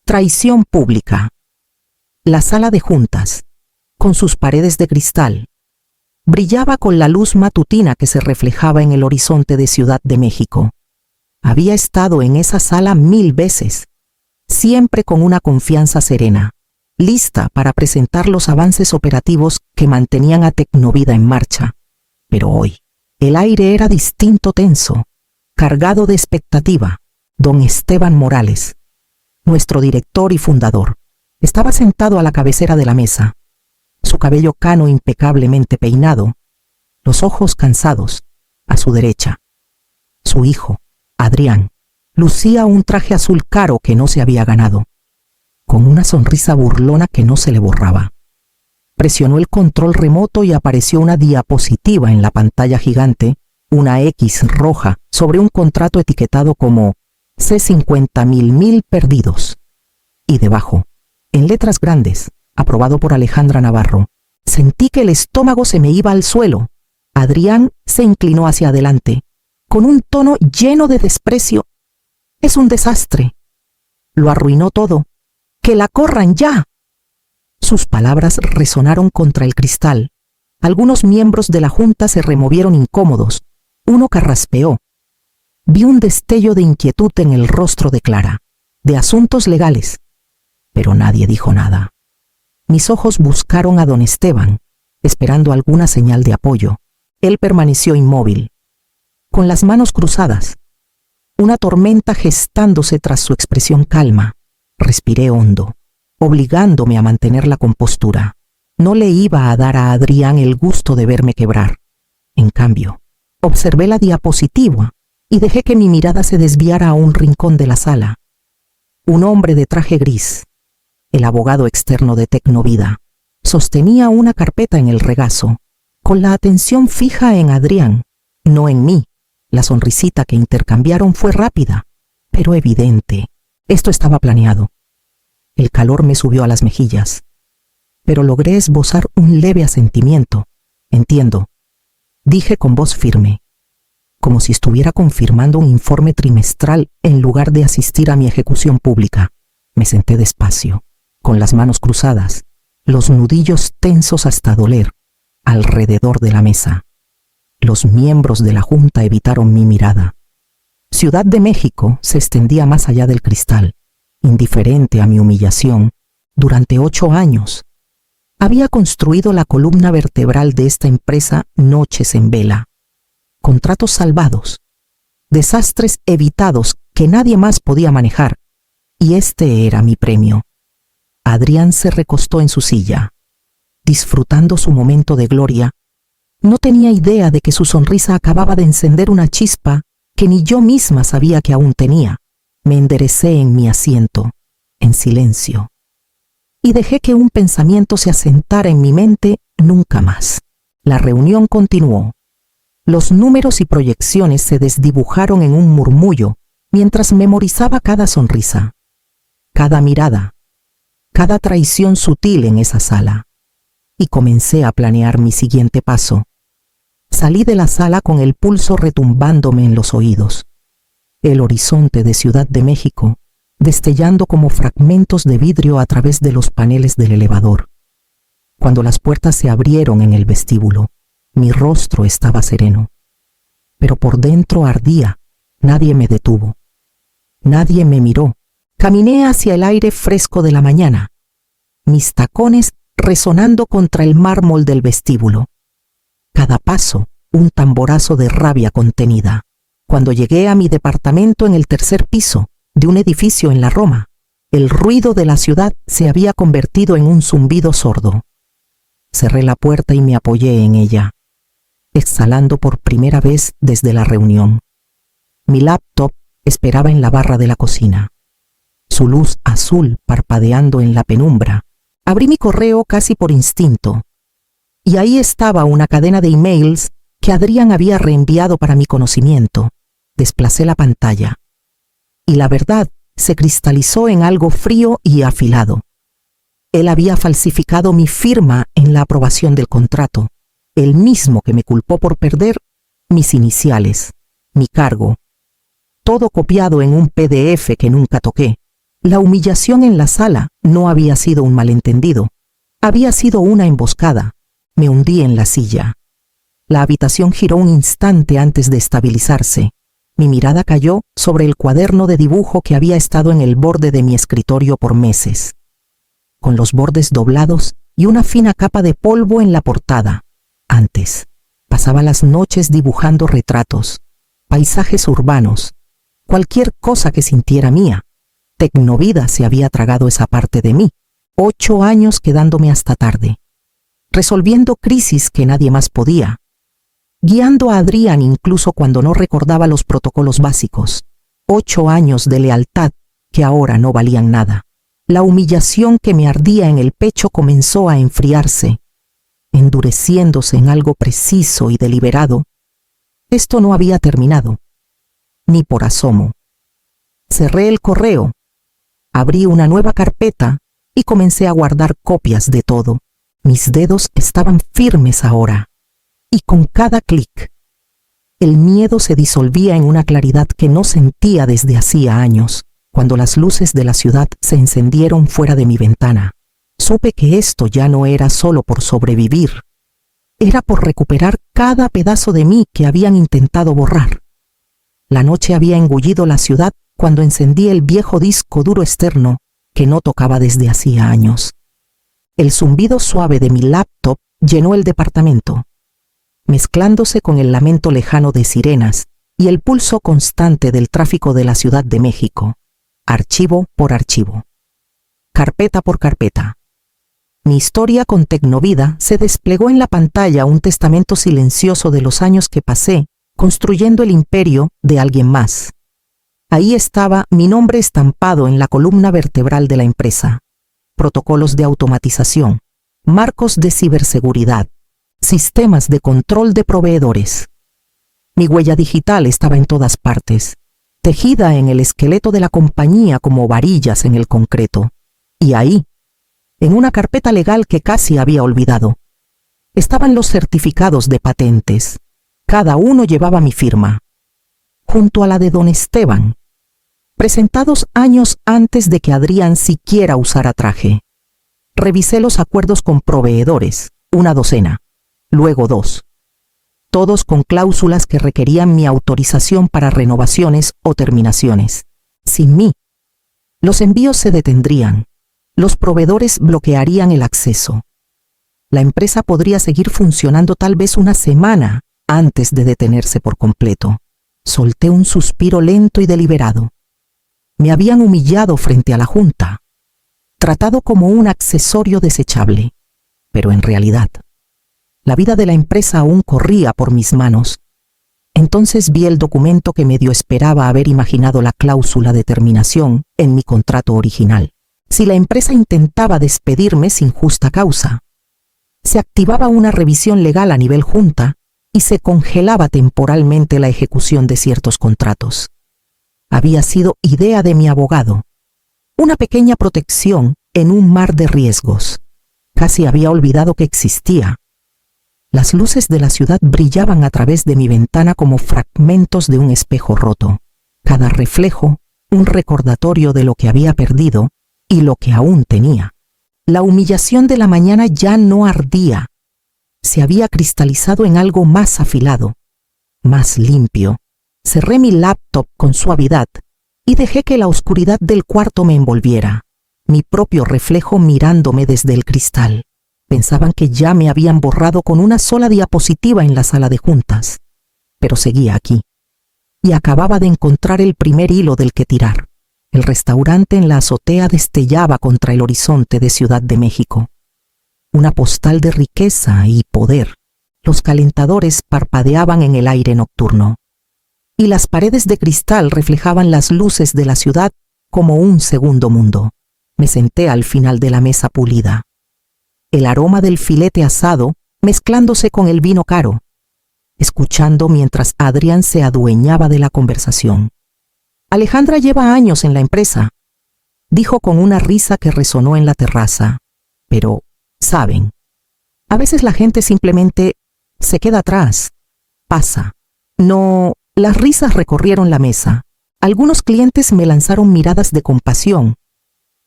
Traición pública. La sala de juntas, con sus paredes de cristal, brillaba con la luz matutina que se reflejaba en el horizonte de Ciudad de México. Había estado en esa sala 1000 veces, siempre con una confianza serena, lista para presentar los avances operativos que mantenían a Tecnovida en marcha. Pero hoy, el aire era distinto, tenso, cargado de expectativa. Don Esteban Morales, nuestro director y fundador, estaba sentado a la cabecera de la mesa, su cabello cano impecablemente peinado, los ojos cansados, a su derecha. Su hijo, Adrián, lucía un traje azul claro que no se había ganado, con una sonrisa burlona que no se le borraba. Presionó el control remoto y apareció una diapositiva en la pantalla gigante, una X roja sobre un contrato etiquetado como C50.000 perdidos. Y debajo, en letras grandes, aprobado por Alejandra Navarro, sentí que el estómago se me iba al suelo. Adrián se inclinó hacia adelante, con un tono lleno de desprecio. Es un desastre. Lo arruinó todo. ¡Que la corran ya! Sus palabras resonaron contra el cristal. Algunos miembros de la junta se removieron incómodos. Uno carraspeó. Vi un destello de inquietud en el rostro de Clara, de asuntos legales, pero nadie dijo nada. Mis ojos buscaron a don Esteban, esperando alguna señal de apoyo. Él permaneció inmóvil, con las manos cruzadas, una tormenta gestándose tras su expresión calma. Respiré hondo, obligándome a mantener la compostura. No le iba a dar a Adrián el gusto de verme quebrar. En cambio, observé la diapositiva y dejé que mi mirada se desviara a un rincón de la sala. Un hombre de traje gris, el abogado externo de Tecnovida, sostenía una carpeta en el regazo, con la atención fija en Adrián, no en mí. La sonrisita que intercambiaron fue rápida, pero evidente. Esto estaba planeado. El calor me subió a las mejillas, pero logré esbozar un leve asentimiento. Entiendo, dije con voz firme, como si estuviera confirmando un informe trimestral en lugar de asistir a mi ejecución pública. Me senté despacio, con las manos cruzadas, los nudillos tensos hasta doler, alrededor de la mesa. Los miembros de la junta evitaron mi mirada. Ciudad de México se extendía más allá del cristal, indiferente a mi humillación. Durante 8 años, había construido la columna vertebral de esta empresa noches en vela. Contratos salvados, desastres evitados que nadie más podía manejar, y este era mi premio. Adrián se recostó en su silla, disfrutando su momento de gloria. No tenía idea de que su sonrisa acababa de encender una chispa que ni yo misma sabía que aún tenía. Me enderecé en mi asiento, en silencio, y dejé que un pensamiento se asentara en mi mente nunca más. La reunión continuó. Los números y proyecciones se desdibujaron en un murmullo mientras memorizaba cada sonrisa, cada mirada, cada traición sutil en esa sala. Y comencé a planear mi siguiente paso. Salí de la sala con el pulso retumbándome en los oídos. El horizonte de Ciudad de México, destellando como fragmentos de vidrio a través de los paneles del elevador. Cuando las puertas se abrieron en el vestíbulo, mi rostro estaba sereno, pero por dentro ardía. Nadie me detuvo. Nadie me miró. Caminé hacia el aire fresco de la mañana, mis tacones resonando contra el mármol del vestíbulo. Cada paso, un tamborazo de rabia contenida. Cuando llegué a mi departamento en el 3er piso de un edificio en la Roma, el ruido de la ciudad se había convertido en un zumbido sordo. Cerré la puerta y me apoyé en ella, exhalando por primera vez desde la reunión. Mi laptop esperaba en la barra de la cocina, su luz azul parpadeando en la penumbra. Abrí mi correo casi por instinto, y ahí estaba una cadena de emails que Adrián había reenviado para mi conocimiento. Desplacé la pantalla, y la verdad se cristalizó en algo frío y afilado. Él había falsificado mi firma en la aprobación del contrato, el mismo que me culpó por perder mis iniciales, mi cargo, todo copiado en un PDF que nunca toqué. La humillación en la sala no había sido un malentendido. Había sido una emboscada. Me hundí en la silla. La habitación giró un instante antes de estabilizarse. Mi mirada cayó sobre el cuaderno de dibujo que había estado en el borde de mi escritorio por meses, con los bordes doblados y una fina capa de polvo en la portada. Antes, pasaba las noches dibujando retratos, paisajes urbanos, cualquier cosa que sintiera mía. Tecnovida se había tragado esa parte de mí. 8 años quedándome hasta tarde, resolviendo crisis que nadie más podía, guiando a Adrián incluso cuando no recordaba los protocolos básicos. 8 años de lealtad que ahora no valían nada. La humillación que me ardía en el pecho comenzó a enfriarse, endureciéndose en algo preciso y deliberado. Esto no había terminado, ni por asomo. Cerré el correo, abrí una nueva carpeta y comencé a guardar copias de todo. Mis dedos estaban firmes ahora, y con cada clic, el miedo se disolvía en una claridad que no sentía desde hacía años. Cuando las luces de la ciudad se encendieron fuera de mi ventana, supe que esto ya no era solo por sobrevivir. Era por recuperar cada pedazo de mí que habían intentado borrar. La noche había engullido la ciudad cuando encendí el viejo disco duro externo que no tocaba desde hacía años. El zumbido suave de mi laptop llenó el departamento, mezclándose con el lamento lejano de sirenas y el pulso constante del tráfico de la Ciudad de México. Archivo por archivo, carpeta por carpeta. Mi historia con Tecnovida se desplegó en la pantalla, un testamento silencioso de los años que pasé construyendo el imperio de alguien más. Ahí estaba mi nombre estampado en la columna vertebral de la empresa. Protocolos de automatización, marcos de ciberseguridad, sistemas de control de proveedores. Mi huella digital estaba en todas partes, tejida en el esqueleto de la compañía como varillas en el concreto. Y ahí, en una carpeta legal que casi había olvidado, estaban los certificados de patentes. Cada uno llevaba mi firma, junto a la de don Esteban, presentados años antes de que Adrián siquiera usara traje. Revisé los acuerdos con proveedores, 1 docena, luego 2. Todos con cláusulas que requerían mi autorización para renovaciones o terminaciones. Sin mí, los envíos se detendrían, los proveedores bloquearían el acceso. La empresa podría seguir funcionando tal vez una semana antes de detenerse por completo. Solté un suspiro lento y deliberado. Me habían humillado frente a la junta, tratado como un accesorio desechable, pero en realidad, la vida de la empresa aún corría por mis manos. Entonces vi el documento que medio esperaba haber imaginado la cláusula de terminación en mi contrato original. Si la empresa intentaba despedirme sin justa causa, se activaba una revisión legal a nivel junta y se congelaba temporalmente la ejecución de ciertos contratos. Había sido idea de mi abogado, una pequeña protección en un mar de riesgos. Casi había olvidado que existía. Las luces de la ciudad brillaban a través de mi ventana como fragmentos de un espejo roto. Cada reflejo, un recordatorio de lo que había perdido y lo que aún tenía. La humillación de la mañana ya no ardía. Se había cristalizado en algo más afilado, más limpio. Cerré mi laptop con suavidad y dejé que la oscuridad del cuarto me envolviera. Mi propio reflejo mirándome desde el cristal. Pensaban que ya me habían borrado con una sola diapositiva en la sala de juntas, pero seguía aquí, y acababa de encontrar el primer hilo del que tirar. El restaurante en la azotea destellaba contra el horizonte de Ciudad de México. Una postal de riqueza y poder. Los calentadores parpadeaban en el aire nocturno, y las paredes de cristal reflejaban las luces de la ciudad como un segundo mundo. Me senté al final de la mesa pulida, el aroma del filete asado mezclándose con el vino caro, escuchando mientras Adrián se adueñaba de la conversación. Alejandra lleva años en la empresa, dijo con una risa que resonó en la terraza. Pero, ¿saben? A veces la gente simplemente se queda atrás, pasa. No, las risas recorrieron la mesa. Algunos clientes me lanzaron miradas de compasión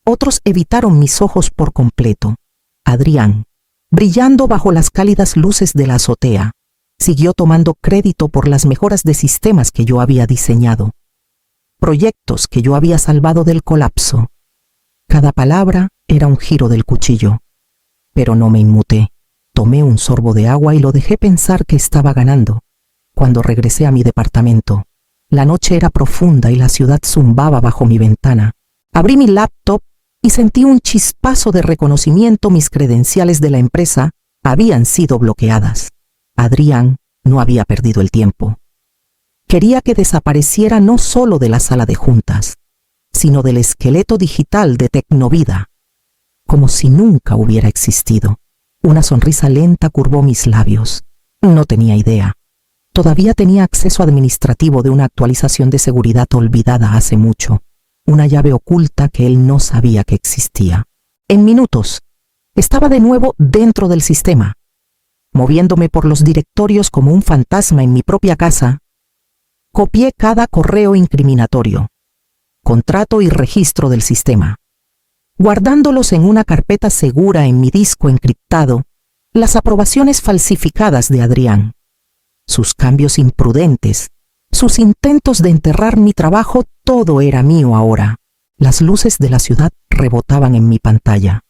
Otros evitaron mis ojos por completo. Adrián, brillando bajo las cálidas luces de la azotea, siguió tomando crédito por las mejoras de sistemas que yo había diseñado, proyectos que yo había salvado del colapso. Cada palabra era un giro del cuchillo. Pero no me inmuté. Tomé un sorbo de agua y lo dejé pensar que estaba ganando. Cuando regresé a mi departamento, la noche era profunda y la ciudad zumbaba bajo mi ventana. Abrí mi laptop y sentí un chispazo de reconocimiento. Mis credenciales de la empresa habían sido bloqueadas. Adrián no había perdido el tiempo. Quería que desapareciera no solo de la sala de juntas, sino del esqueleto digital de Tecnovida, como si nunca hubiera existido. Una sonrisa lenta curvó mis labios. No tenía idea. Todavía tenía acceso administrativo de una actualización de seguridad olvidada hace mucho, una llave oculta que él no sabía que existía. En minutos, estaba de nuevo dentro del sistema, moviéndome por los directorios como un fantasma en mi propia casa. Copié cada correo incriminatorio, contrato y registro del sistema, guardándolos en una carpeta segura en mi disco encriptado, las aprobaciones falsificadas de Adrián, sus cambios imprudentes, sus intentos de enterrar mi trabajo. Todo era mío ahora. Las luces de la ciudad rebotaban en mi pantalla,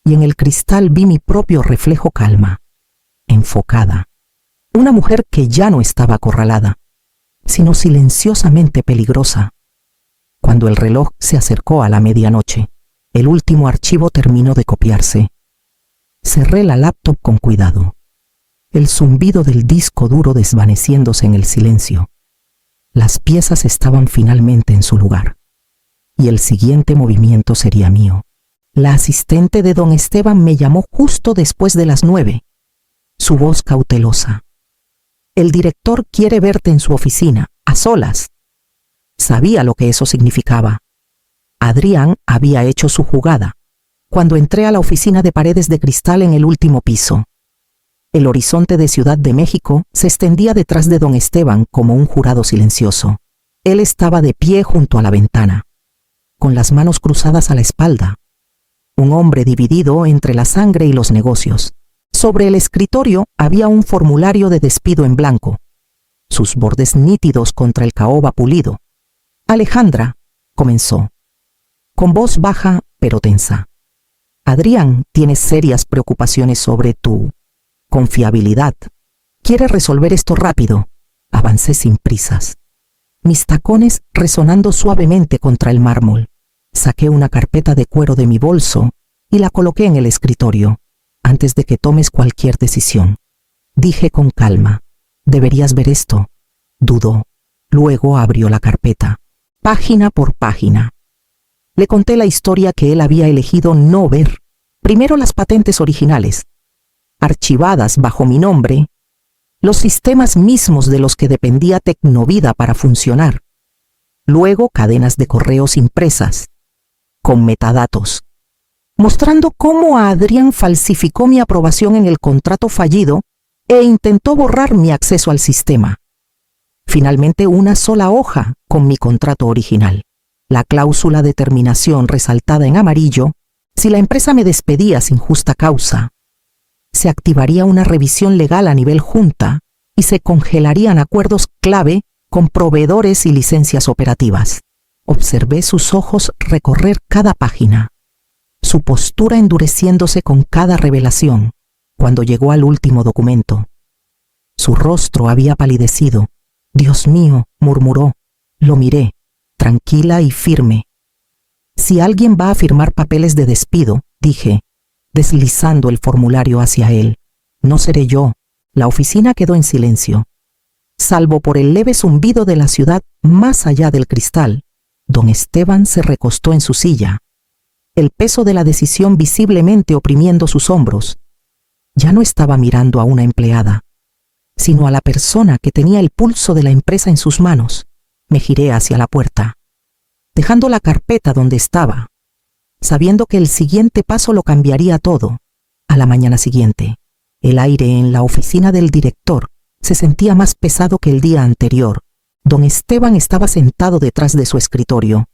y en el cristal vi mi propio reflejo calma, enfocada. Una mujer que ya no estaba acorralada, sino silenciosamente peligrosa. Cuando el reloj se acercó a la medianoche, el último archivo terminó de copiarse. Cerré la laptop con cuidado, el zumbido del disco duro desvaneciéndose en el silencio. Las piezas estaban finalmente en su lugar, y el siguiente movimiento sería mío. La asistente de don Esteban me llamó justo después de las 9. Su voz cautelosa. El director quiere verte en su oficina, a solas. Sabía lo que eso significaba. Adrián había hecho su jugada cuando entré a la oficina de paredes de cristal en el último piso. El horizonte de Ciudad de México se extendía detrás de don Esteban como un jurado silencioso. Él estaba de pie junto a la ventana, con las manos cruzadas a la espalda. Un hombre dividido entre la sangre y los negocios. Sobre el escritorio había un formulario de despido en blanco, sus bordes nítidos contra el caoba pulido. Alejandra, comenzó, con voz baja pero tensa. Adrián tiene serias preocupaciones sobre tu confiabilidad. Quiere resolver esto rápido. Avancé sin prisas, mis tacones resonando suavemente contra el mármol. Saqué una carpeta de cuero de mi bolso y la coloqué en el escritorio. Antes de que tomes cualquier decisión, dije con calma, deberías ver esto. Dudó. Luego abrió la carpeta, página por página. Le conté la historia que él había elegido no ver. Primero las patentes originales, archivadas bajo mi nombre, los sistemas mismos de los que dependía Tecnovida para funcionar. Luego cadenas de correos impresas, con metadatos, mostrando cómo Adrián falsificó mi aprobación en el contrato fallido e intentó borrar mi acceso al sistema. Finalmente una sola hoja con mi contrato original. La cláusula de terminación resaltada en amarillo: si la empresa me despedía sin justa causa, se activaría una revisión legal a nivel junta y se congelarían acuerdos clave con proveedores y licencias operativas. Observé sus ojos recorrer cada página, su postura endureciéndose con cada revelación. Cuando llegó al último documento, su rostro había palidecido. Dios mío, murmuró. Lo miré, tranquila y firme. Si alguien va a firmar papeles de despido, dije, deslizando el formulario hacia él, no seré yo. La oficina quedó en silencio, salvo por el leve zumbido de la ciudad más allá del cristal. Don Esteban se recostó en su silla, el peso de la decisión visiblemente oprimiendo sus hombros. Ya no estaba mirando a una empleada, sino a la persona que tenía el pulso de la empresa en sus manos. Me giré hacia la puerta, dejando la carpeta donde estaba, sabiendo que el siguiente paso lo cambiaría todo. A la mañana siguiente, el aire en la oficina del director se sentía más pesado que el día anterior. Don Esteban estaba sentado detrás de su escritorio,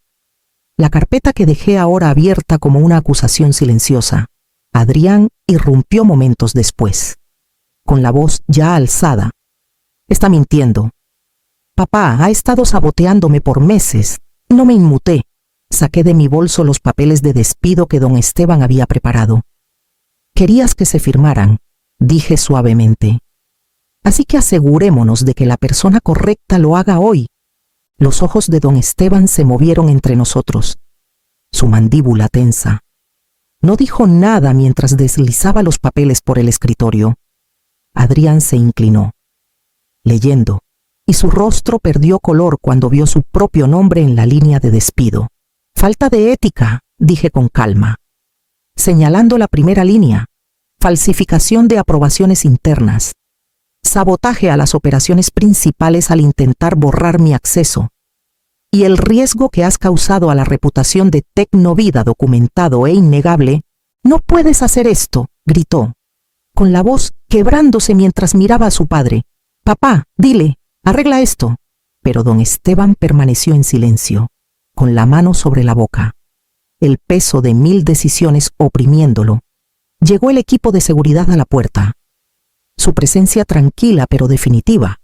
La carpeta que dejé ahora abierta como una acusación silenciosa. Adrián irrumpió momentos después, con la voz ya alzada. Está mintiendo. Papá ha estado saboteándome por meses. No me inmuté. Saqué de mi bolso los papeles de despido que don Esteban había preparado. Querías que se firmaran, dije suavemente. Así que asegurémonos de que la persona correcta lo haga hoy. Los ojos de don Esteban se movieron entre nosotros. Su mandíbula tensa. No dijo nada mientras deslizaba los papeles por el escritorio. Adrián se inclinó, leyendo, y su rostro perdió color cuando vio su propio nombre en la línea de despido. Falta de ética, dije con calma, señalando la primera línea. Falsificación de aprobaciones internas. Sabotaje a las operaciones principales al intentar borrar mi acceso. Y el riesgo que has causado a la reputación de Tecnovida documentado e innegable. No puedes hacer esto, gritó, con la voz quebrándose mientras miraba a su padre. Papá, dile, arregla esto. Pero don Esteban permaneció en silencio, con la mano sobre la boca, el peso de 1000 decisiones oprimiéndolo. Llegó el equipo de seguridad a la puerta. Su presencia tranquila pero definitiva.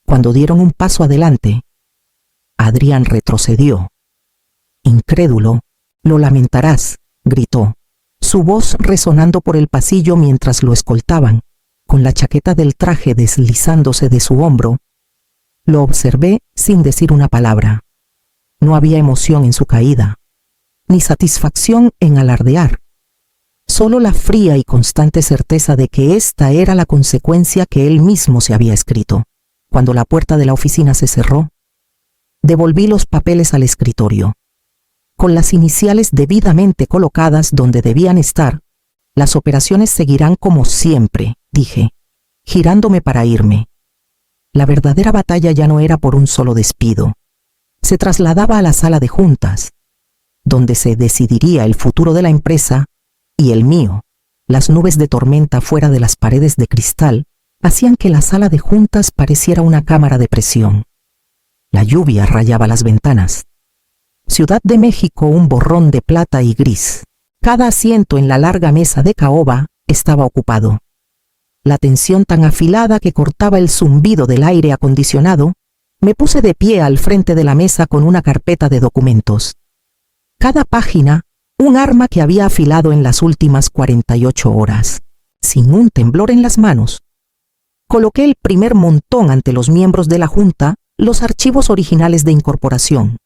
Cuando dieron un paso adelante, Adrián retrocedió. Incrédulo, lo lamentarás, gritó, su voz resonando por el pasillo mientras lo escoltaban, con la chaqueta del traje deslizándose de su hombro. Lo observé sin decir una palabra. No había emoción en su caída, ni satisfacción en alardear. Solo la fría y constante certeza de que esta era la consecuencia que él mismo se había escrito. Cuando la puerta de la oficina se cerró, devolví los papeles al escritorio. Con las iniciales debidamente colocadas donde debían estar, las operaciones seguirán como siempre, dije, girándome para irme. La verdadera batalla ya no era por un solo despido. Se trasladaba a la sala de juntas, donde se decidiría el futuro de la empresa y el mío. Las nubes de tormenta fuera de las paredes de cristal hacían que la sala de juntas pareciera una cámara de presión. La lluvia rayaba las ventanas. Ciudad de México, un borrón de plata y gris. Cada asiento en la larga mesa de caoba estaba ocupado. La tensión tan afilada que cortaba el zumbido del aire acondicionado, me puse de pie al frente de la mesa con una carpeta de documentos. Cada página, un arma que había afilado en las últimas 48 horas. Sin un temblor en las manos, coloqué el primer montón ante los miembros de la Junta, los archivos originales de incorporación.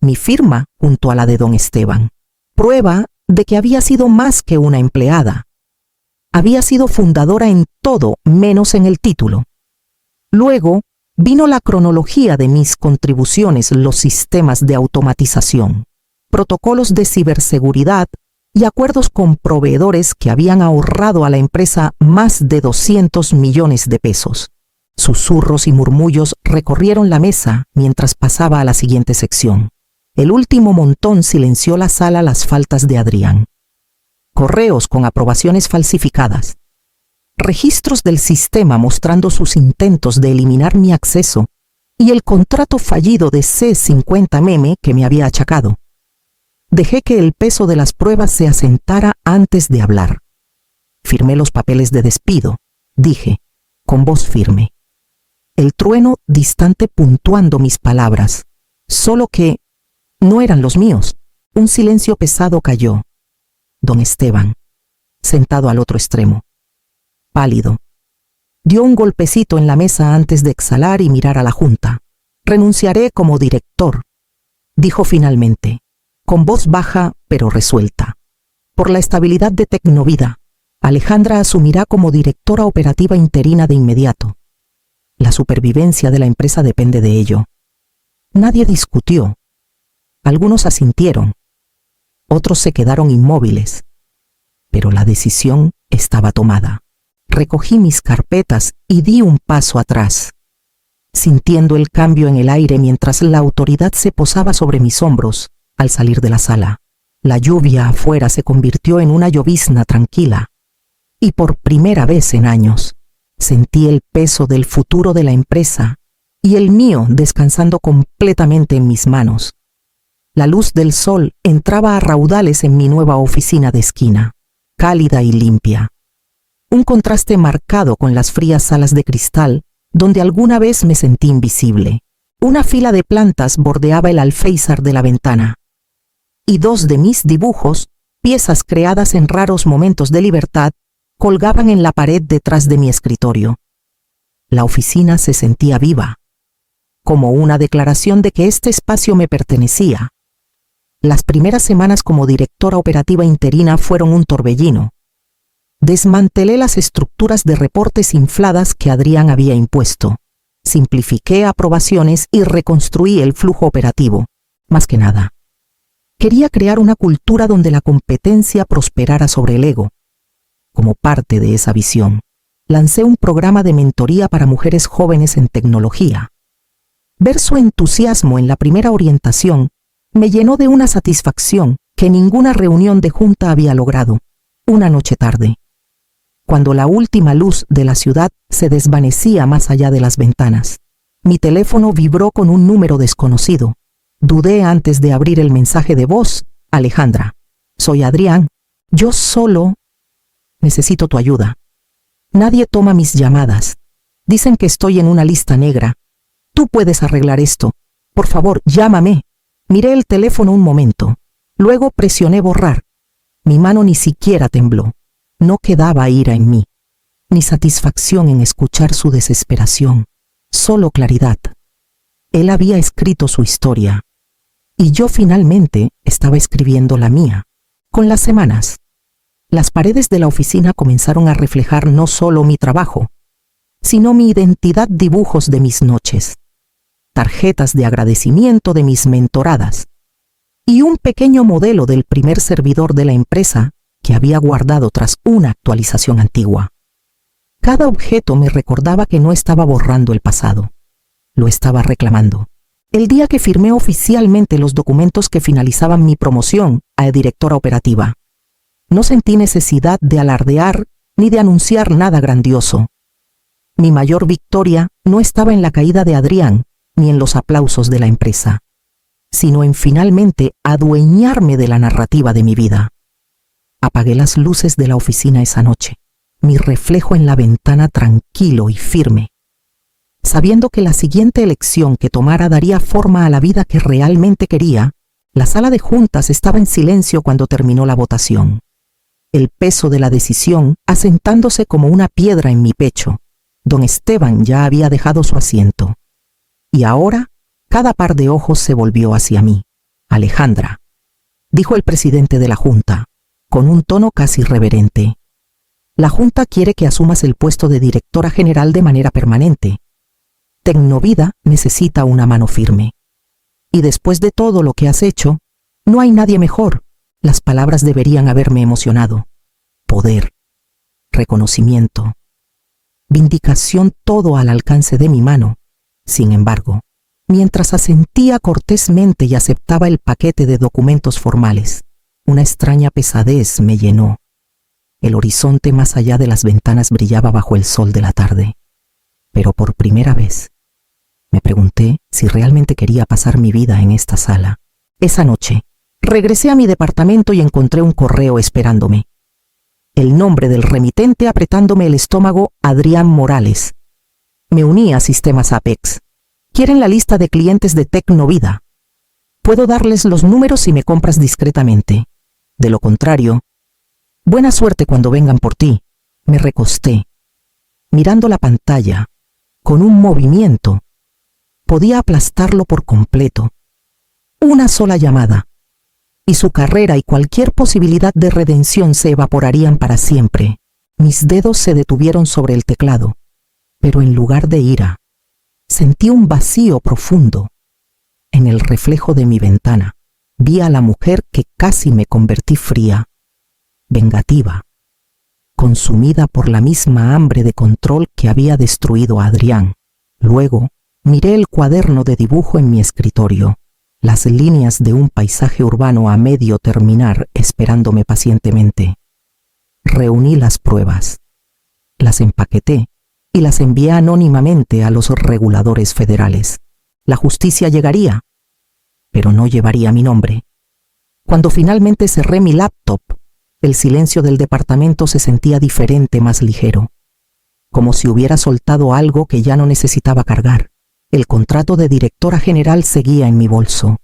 Mi firma junto a la de don Esteban. Prueba de que había sido más que una empleada. Había sido fundadora en todo menos en el título. Luego vino la cronología de mis contribuciones, los sistemas de automatización, protocolos de ciberseguridad y acuerdos con proveedores que habían ahorrado a la empresa más de 200 millones de pesos. Susurros y murmullos recorrieron la mesa mientras pasaba a la siguiente sección. El último montón silenció la sala las faltas de Adrián. Correos con aprobaciones falsificadas. Registros del sistema mostrando sus intentos de eliminar mi acceso y el contrato fallido de C50mm que me había achacado. Dejé que el peso de las pruebas se asentara antes de hablar. Firmé los papeles de despido, dije, con voz firme. El trueno distante puntuando mis palabras, solo que no eran los míos. Un silencio pesado cayó. Don Esteban, sentado al otro extremo, pálido, dio un golpecito en la mesa antes de exhalar y mirar a la Junta. Renunciaré como director, dijo finalmente, con voz baja pero resuelta. Por la estabilidad de Tecnovida, Alejandra asumirá como directora operativa interina de inmediato. La supervivencia de la empresa depende de ello. Nadie discutió. Algunos asintieron. Otros se quedaron inmóviles. Pero la decisión estaba tomada. Recogí mis carpetas y di un paso atrás, sintiendo el cambio en el aire mientras la autoridad se posaba sobre mis hombros al salir de la sala. La lluvia afuera se convirtió en una llovizna tranquila, y por primera vez en años sentí el peso del futuro de la empresa y el mío descansando completamente en mis manos. La luz del sol entraba a raudales en mi nueva oficina de esquina, cálida y limpia. Un contraste marcado con las frías salas de cristal, donde alguna vez me sentí invisible. Una fila de plantas bordeaba el alféizar de la ventana. Y dos de mis dibujos, piezas creadas en raros momentos de libertad, colgaban en la pared detrás de mi escritorio. La oficina se sentía viva, como una declaración de que este espacio me pertenecía. Las primeras semanas como directora operativa interina fueron un torbellino. Desmantelé las estructuras de reportes infladas que Adrián había impuesto. Simplifiqué aprobaciones y reconstruí el flujo operativo. Más que nada, quería crear una cultura donde la competencia prosperara sobre el ego. Como parte de esa visión, lancé un programa de mentoría para mujeres jóvenes en tecnología. Ver su entusiasmo en la primera orientación me llenó de una satisfacción que ninguna reunión de junta había logrado. Una noche tarde, cuando la última luz de la ciudad se desvanecía más allá de las ventanas, mi teléfono vibró con un número desconocido. Dudé antes de abrir el mensaje de voz. Alejandra, soy Adrián. Yo solo necesito tu ayuda. Nadie toma mis llamadas. Dicen que estoy en una lista negra. Tú puedes arreglar esto. Por favor, llámame. Miré el teléfono un momento. Luego presioné borrar. Mi mano ni siquiera tembló. No quedaba ira en mí, ni satisfacción en escuchar su desesperación. Solo claridad. Él había escrito su historia. Y yo finalmente estaba escribiendo la mía. Con las semanas, las paredes de la oficina comenzaron a reflejar no solo mi trabajo, sino mi identidad, dibujos de mis noches, tarjetas de agradecimiento de mis mentoradas y un pequeño modelo del primer servidor de la empresa que había guardado tras una actualización antigua. Cada objeto me recordaba que no estaba borrando el pasado, lo estaba reclamando. El día que firmé oficialmente los documentos que finalizaban mi promoción a directora operativa, no sentí necesidad de alardear ni de anunciar nada grandioso. Mi mayor victoria no estaba en la caída de Adrián ni en los aplausos de la empresa, sino en finalmente adueñarme de la narrativa de mi vida. Apagué las luces de la oficina esa noche, mi reflejo en la ventana tranquilo y firme, sabiendo que la siguiente elección que tomara daría forma a la vida que realmente quería. La sala de juntas estaba en silencio cuando terminó la votación, el peso de la decisión asentándose como una piedra en mi pecho. Don Esteban ya había dejado su asiento, y ahora cada par de ojos se volvió hacia mí. Alejandra, dijo el presidente de la junta, con un tono casi reverente. La junta quiere que asumas el puesto de directora general de manera permanente. Tecnovida necesita una mano firme. Y después de todo lo que has hecho, no hay nadie mejor. Las palabras deberían haberme emocionado. Poder, reconocimiento, vindicación, todo al alcance de mi mano. Sin embargo, mientras asentía cortésmente y aceptaba el paquete de documentos formales, una extraña pesadez me llenó. El horizonte más allá de las ventanas brillaba bajo el sol de la tarde. Pero por primera vez, me pregunté si realmente quería pasar mi vida en esta sala. Esa noche, regresé a mi departamento y encontré un correo esperándome. El nombre del remitente apretándome el estómago: Adrián Morales. Me uní a Sistemas Apex. Quieren la lista de clientes de Tecnovida. Puedo darles los números si me compras discretamente. De lo contrario, buena suerte cuando vengan por ti. Me recosté, mirando la pantalla. Con un movimiento, podía aplastarlo por completo. Una sola llamada, y su carrera y cualquier posibilidad de redención se evaporarían para siempre. Mis dedos se detuvieron sobre el teclado, pero en lugar de ira, sentí un vacío profundo. En el reflejo de mi ventana, vi a la mujer que casi me convertí fría, vengativa, consumida por la misma hambre de control que había destruido a Adrián. Luego, miré el cuaderno de dibujo en mi escritorio, las líneas de un paisaje urbano a medio terminar esperándome pacientemente. Reuní las pruebas, las empaqueté y las envié anónimamente a los reguladores federales. La justicia llegaría. pero no llevaría mi nombre. Cuando finalmente cerré mi laptop, el silencio del departamento se sentía diferente, más ligero, como si hubiera soltado algo que ya no necesitaba cargar. El contrato de directora general seguía en mi bolso,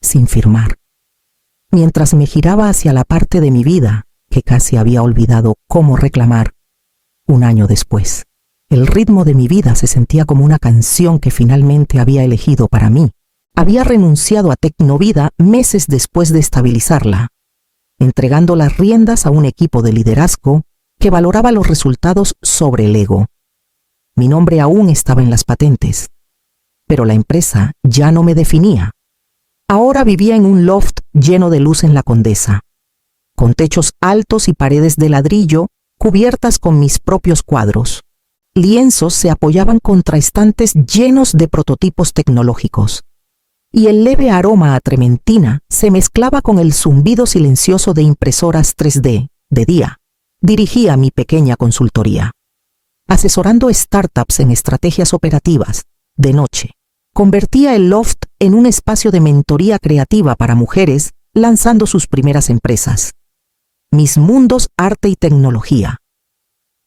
sin firmar. Mientras me giraba hacia la parte de mi vida que casi había olvidado cómo reclamar, un año después, el ritmo de mi vida se sentía como una canción que finalmente había elegido para mí. Había renunciado a Tecnovida meses después de estabilizarla, entregando las riendas a un equipo de liderazgo que valoraba los resultados sobre el ego. Mi nombre aún estaba en las patentes, pero la empresa ya no me definía. Ahora vivía en un loft lleno de luz en la Condesa, con techos altos y paredes de ladrillo cubiertas con mis propios cuadros. Lienzos se apoyaban contra estantes llenos de prototipos tecnológicos, y el leve aroma a trementina se mezclaba con el zumbido silencioso de impresoras 3D. De día, dirigía mi pequeña consultoría, asesorando startups en estrategias operativas. De noche, convertía el loft en un espacio de mentoría creativa para mujeres lanzando sus primeras empresas. Mis mundos arte y tecnología,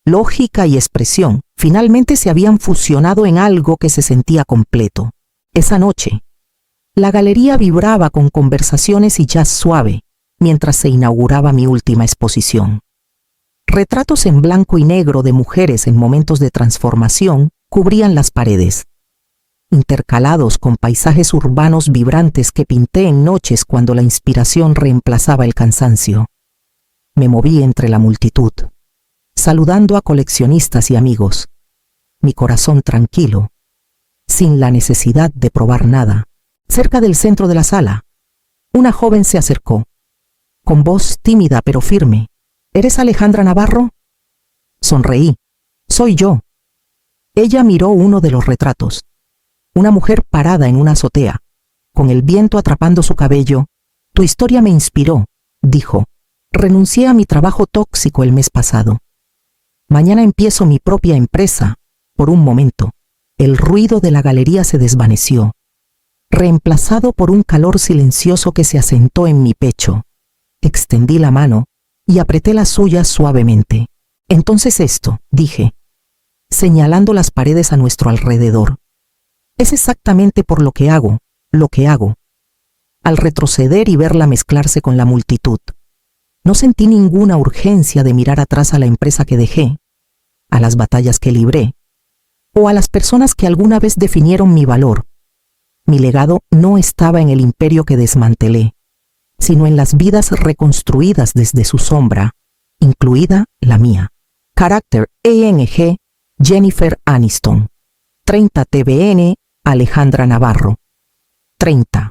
lógica y expresión, finalmente se habían fusionado en algo que se sentía completo. Esa noche, la galería vibraba con conversaciones y jazz suave mientras se inauguraba mi última exposición. Retratos en blanco y negro de mujeres en momentos de transformación cubrían las paredes, intercalados con paisajes urbanos vibrantes que pinté en noches cuando la inspiración reemplazaba el cansancio. Me moví entre la multitud, saludando a coleccionistas y amigos, mi corazón tranquilo, sin la necesidad de probar nada. Cerca del centro de la sala, una joven se acercó, con voz tímida pero firme. ¿Eres Alejandra Navarro? Sonreí. Soy yo. Ella miró uno de los retratos. Una mujer parada en una azotea, con el viento atrapando su cabello. Tu historia me inspiró, dijo. Renuncié a mi trabajo tóxico el mes pasado. Mañana empiezo mi propia empresa. Por un momento, el ruido de la galería se desvaneció, reemplazado por un calor silencioso que se asentó en mi pecho. Extendí la mano y apreté la suya suavemente. Entonces esto, dije, señalando las paredes a nuestro alrededor, es exactamente por lo que hago. Al retroceder y verla mezclarse con la multitud, no sentí ninguna urgencia de mirar atrás a la empresa que dejé, a las batallas que libré, o a las personas que alguna vez definieron mi valor. Mi legado no estaba en el imperio que desmantelé, sino en las vidas reconstruidas desde su sombra, incluida la mía. Carácter ENG, Jennifer Aniston. 30 TVN, Alejandra Navarro. 30.